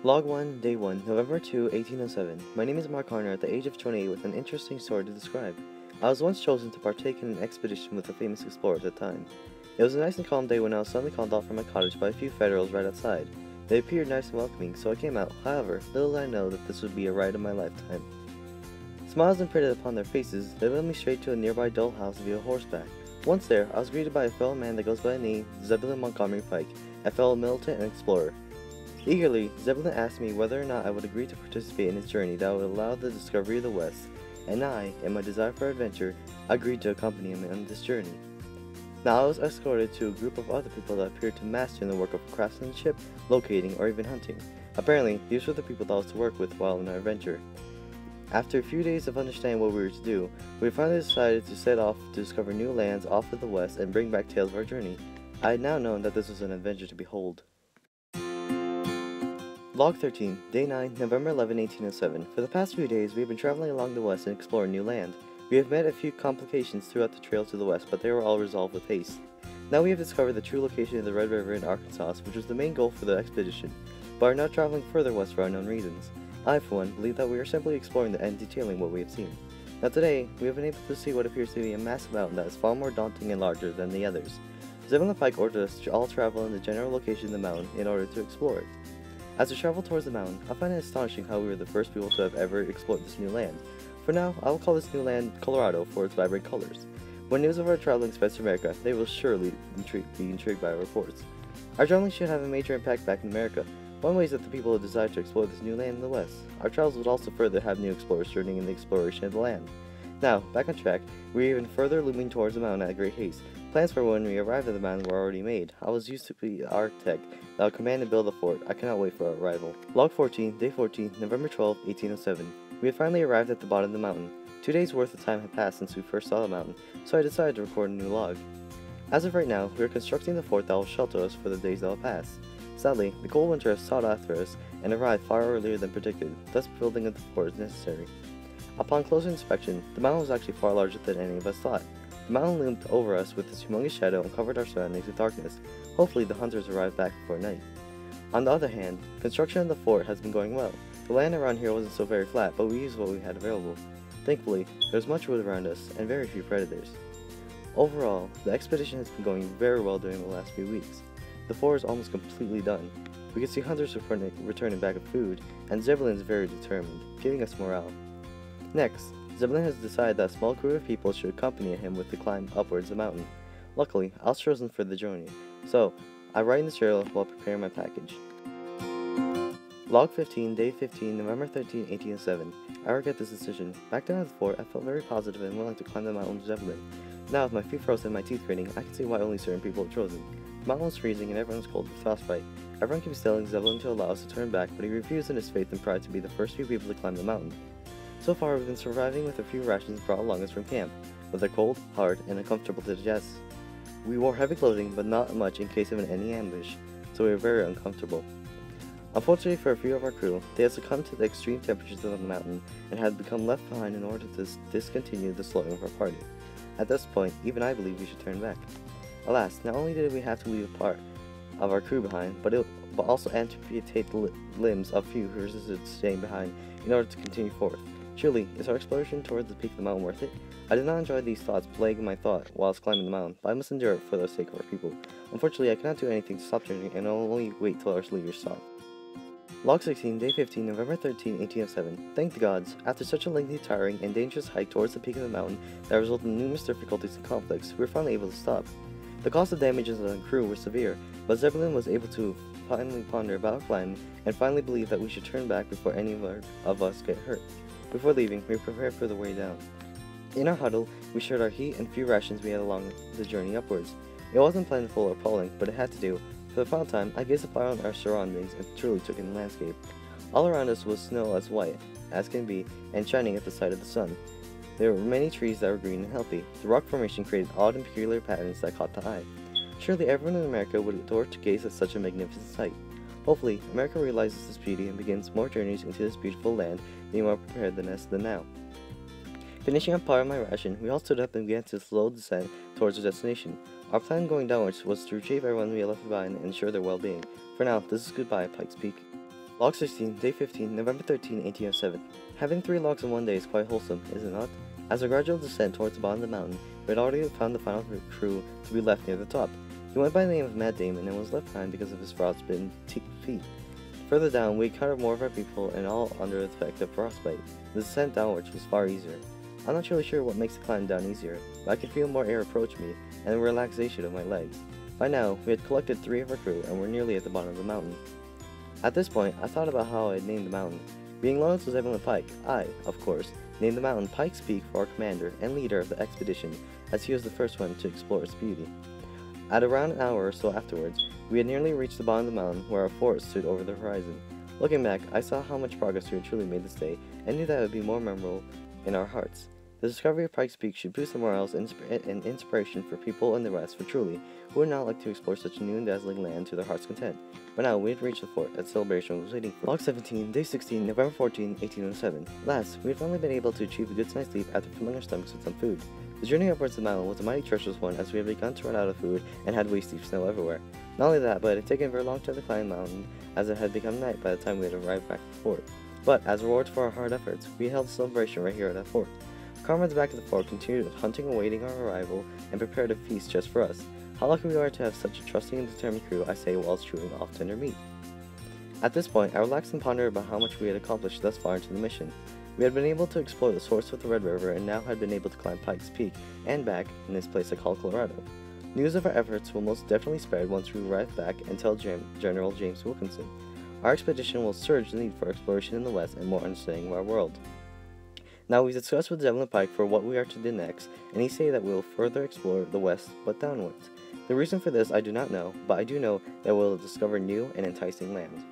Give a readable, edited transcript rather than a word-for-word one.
Log 1, Day 1, November 2, 1807. My name is Mark Harner at the age of 28 with an interesting story to describe. I was once chosen to partake in an expedition with a famous explorer at the time. It was a nice and calm day when I was suddenly called out from my cottage by a few Federals right outside. They appeared nice and welcoming, so I came out. However, little did I know that this would be a ride of my lifetime. Smiles imprinted upon their faces, they led me straight to a nearby dull house via horseback. Once there, I was greeted by a fellow man that goes by the name Zebulon Pike, a fellow militant and explorer. Eagerly, Zebulon asked me whether or not I would agree to participate in his journey that would allow the discovery of the West, and I, in my desire for adventure, agreed to accompany him on this journey. Now I was escorted to a group of other people that appeared to master in the work of craftsmanship, locating, or even hunting. Apparently, these were the people that I was to work with while on our adventure. After a few days of understanding what we were to do, we finally decided to set off to discover new lands off to the west and bring back tales of our journey. I had now known that this was an adventure to behold. Log 13, Day 9, November 11, 1807. For the past few days, we have been traveling along the west and exploring new land. We have met a few complications throughout the trail to the west, but they were all resolved with haste. Now we have discovered the true location of the Red River in Arkansas, which was the main goal for the expedition, but are now traveling further west for unknown reasons. I, for one, believe that we are simply exploring and detailing what we have seen. Now today, we have been able to see what appears to be a massive mountain that is far more daunting and larger than the others. Zebulon Pike ordered us to all travel in the general location of the mountain in order to explore it. As we travel towards the mountain, I find it astonishing how we were the first people to have ever explored this new land. For now, I will call this new land Colorado for its vibrant colors. When news of our traveling spreads to America, they will surely be intrigued by our reports. Our traveling should have a major impact back in America. One way is that the people will desire to explore this new land in the west. Our travels would also further have new explorers journeying in the exploration of the land. Now, back on track, we are even further looming towards the mountain at great haste. Plans for when we arrived at the mountain were already made. I was used to be the architect that would command and build the fort. I cannot wait for our arrival. Log 14, Day 14, November 12, 1807. We had finally arrived at the bottom of the mountain. 2 days worth of time had passed since we first saw the mountain, so I decided to record a new log. As of right now, we are constructing the fort that will shelter us for the days that will pass. Sadly, the cold winter has sought after us and arrived far earlier than predicted, thus building of the fort is necessary. Upon closer inspection, the mountain was actually far larger than any of us thought. The mountain loomed over us with its humongous shadow and covered our surroundings with darkness. Hopefully the hunters arrived back before night. On the other hand, construction of the fort has been going well. The land around here wasn't so very flat, but we used what we had available. Thankfully, there was much wood around us and very few predators. Overall, the expedition has been going very well during the last few weeks. The fort is almost completely done. We can see hunters returning back with food, and Zebulon is very determined, giving us morale. Next, Zebulon has decided that a small group of people should accompany him with the climb upwards the mountain. Luckily, I was chosen for the journey, so I ride in the trail while preparing my package. Log 15, Day 15, November 13, 1807. I regret this decision. Back down at the fort, I felt very positive and willing to climb the mountain with Zebulon. Now, with my feet frozen and my teeth gritting, I can see why only certain people are chosen. The mountain was freezing and everyone was cold with frostbite. Everyone keeps telling Zebulon to allow us to turn back, but he refused in his faith and pride to be the first few people to climb the mountain. So far, we've been surviving with a few rations brought along us from camp, but they're cold, hard, and uncomfortable to digest. We wore heavy clothing, but not much in case of an enemy ambush, so we were very uncomfortable. Unfortunately for a few of our crew, they had succumbed to the extreme temperatures of the mountain and had become left behind in order to discontinue the slowing of our party. At this point, even I believe we should turn back. Alas, not only did we have to leave a part of our crew behind, but also amputate the limbs of few who resisted staying behind in order to continue forth. Surely, is our exploration towards the peak of the mountain worth it? I did not enjoy these thoughts plaguing my thought whilst climbing the mountain, but I must endure it for the sake of our people. Unfortunately, I cannot do anything to stop journeying, and I'll only wait till our leaders stop. Log 16, Day 15, November 13, 1807. Thank the gods, after such a lengthy, tiring, and dangerous hike towards the peak of the mountain that resulted in numerous difficulties and conflicts, we were finally able to stop. The cost of damages on the crew were severe, but Zebulon was able to finally ponder about our climb and finally believe that we should turn back before any of us get hurt. Before leaving, we prepared for the way down. In our huddle, we shared our heat and few rations we had along the journey upwards. It wasn't plentiful or appalling, but it had to do. For the final time, I gazed upon our surroundings and truly took in the landscape. All around us was snow as white as can be and shining at the sight of the sun. There were many trees that were green and healthy. The rock formation created odd and peculiar patterns that caught the eye. Surely everyone in America would adore to gaze at such a magnificent sight. Hopefully, America realizes this beauty and begins more journeys into this beautiful land, being more prepared than now. Finishing up part of my ration, we all stood up and began to slow descent towards our destination. Our plan going downwards was to retrieve everyone we left behind and ensure their well-being. For now, this is goodbye, Pikes Peak. Log 16, Day 15, November 13, 1807. Having 3 logs in one day is quite wholesome, is it not? As a gradual descent towards the bottom of the mountain, we had already found the final crew to be left near the top. He went by the name of Matt Damon and was left behind because of his frostbitten feet. Further down, we encountered more of our people and all under the effect of frostbite. The descent downwards was far easier. I'm not really sure what makes the climb down easier, but I could feel more air approach me and the relaxation of my legs. By now, we had collected 3 of our crew and were nearly at the bottom of the mountain. At this point, I thought about how I had named the mountain. Being loyal to Zebulon Pike, I, of course, named the mountain Pike's Peak for our commander and leader of the expedition, as he was the first one to explore its beauty. At around an hour or so afterwards, we had nearly reached the bottom of the mountain where our fort stood over the horizon. Looking back, I saw how much progress we had truly made this day, and knew that it would be more memorable in our hearts. The discovery of Pike's Peak should boost the morale and inspiration for people in the West, for truly, who would not like to explore such a new and dazzling land to their heart's content. But now we had reached the fort that celebration was waiting for. Log 17, Day 16, November 14, 1807. Last, we had finally been able to achieve a good night's sleep after filling our stomachs with some food. The journey upwards the mountain was a mighty treacherous one, as we had begun to run out of food and had waist-deep snow everywhere. Not only that, but it had taken very long to climb the mountain, as it had become night by the time we had arrived back at the fort. But, as rewards for our hard efforts, we held a celebration right here at that fort. Comrades back at the fort continued hunting awaiting our arrival and prepared a feast just for us. How lucky we are to have such a trusting and determined crew, I say whilst chewing off tender meat. At this point, I relaxed and pondered about how much we had accomplished thus far into the mission. We had been able to explore the source of the Red River and now had been able to climb Pike's Peak and back in this place I call Colorado. News of our efforts will most definitely spread once we arrive back and tell General James Wilkinson. Our expedition will surge the need for exploration in the West and more understanding of our world. Now we've discussed with Zebulon Pike for what we are to do next, and he say that we will further explore the West, but downwards. The reason for this I do not know, but I do know that we will discover new and enticing land.